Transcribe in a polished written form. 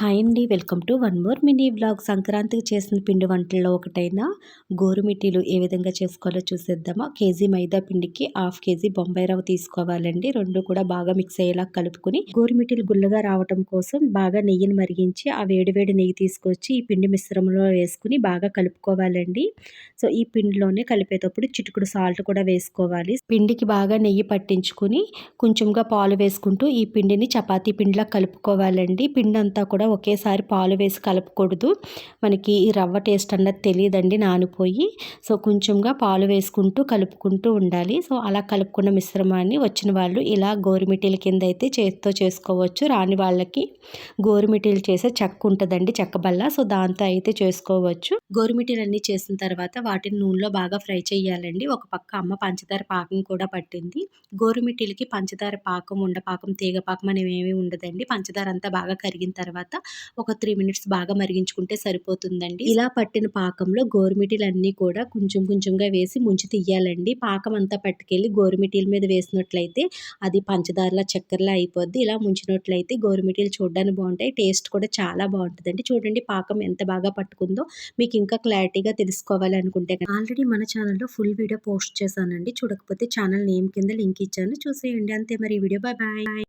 Hi అండి. Welcome to one more mini vlog. సంక్రాంతికి చేసిన పిండి వంటల్లో ఒకటైన గోరుమిటీలు ఏ విధంగా చేసుకోవాలో చూసేద్దామా. కేజీ మైదా పిండికి హాఫ్ కేజీ బొంబాయి రవ్వ తీసుకోవాలండి. రెండు కూడా బాగా మిక్స్ అయ్యేలా కలుపుకొని గోరుమిటీలు గుల్లగా రావటం కోసం బాగా నెయ్యిని మరిగించి ఆ వేడి నెయ్యి తీసుకొచ్చి ఈ పిండి మిశ్రమంలో వేసుకుని బాగా కలుపుకోవాలండి. సో ఈ పిండిలోనే కలిపేటప్పుడు చిటికుడు సాల్ట్ కూడా వేసుకోవాలి. పిండికి బాగా నెయ్యి పట్టించుకుని కొంచెంగా పాలు వేసుకుంటూ ఈ పిండిని చపాతీ పిండిలా కలుపుకోవాలండి. పిండి అంతా కూడా ఒకేసారి పాలు వేసి కలపకూడదు. మనకి ఈ రవ్వ టేస్ట్ అన్నది తెలియదండి నానిపోయి. సో కొంచెంగా పాలు వేసుకుంటూ కలుపుకుంటూ ఉండాలి. సో అలా కలుపుకున్న మిశ్రమాన్ని వచ్చిన వాళ్ళు ఇలా గోరుమిటీల కింద అయితే చేతితో చేసుకోవచ్చు. రాని వాళ్ళకి గోరుమిటీలు చేసే చెక్క ఉంటుందండి, చెక్క బల్ల. సో దాంతో అయితే చేసుకోవచ్చు. గోరుమిటీలు అన్నీ చేసిన తర్వాత వాటిని నూనెలో బాగా ఫ్రై చేయాలండి. ఒక పక్క అమ్మ పంచదార పాకం కూడా పట్టింది. గోరుమిటీలకి పంచదార పాకం, ఉండపాకం, తీగ పాకం అనేవి ఏమీ ఉండదండి. పంచదార అంతా బాగా కరిగిన తర్వాత ఒక 3 మినిట్స్ బాగా మరిగించుకుంటే సరిపోతుందండి. ఇలా పట్టిన పాకంలో గోరుమిటీలన్నీ కూడా కొంచెం కొంచెంగా వేసి ముంచి తీయాలండి. పాకం అంతా పట్టుకెళ్ళి గోరుమిటీల మీద వేసినట్లయితే అది పంచదారలా చక్కెరలా అయిపోద్ది. ఇలా ముంచినట్లయితే గోరుమిటీలు చూడడానికి బాగుంటాయి, టేస్ట్ కూడా చాలా బాగుంటుందండి. చూడండి పాకం ఎంత బాగా పట్టుకుందో. మీకు ఇంకా క్లారిటీగా తెలుసుకోవాలి అనుకుంటే ఆల్రెడీ మన ఛానల్లో ఫుల్ వీడియో పోస్ట్ చేశానండి. చూడకపోతే ఛానల్ నేమ్ కింద లింక్ ఇచ్చాను, చూసేయండి. అంతే మరి ఈ వీడియో. Bye bye.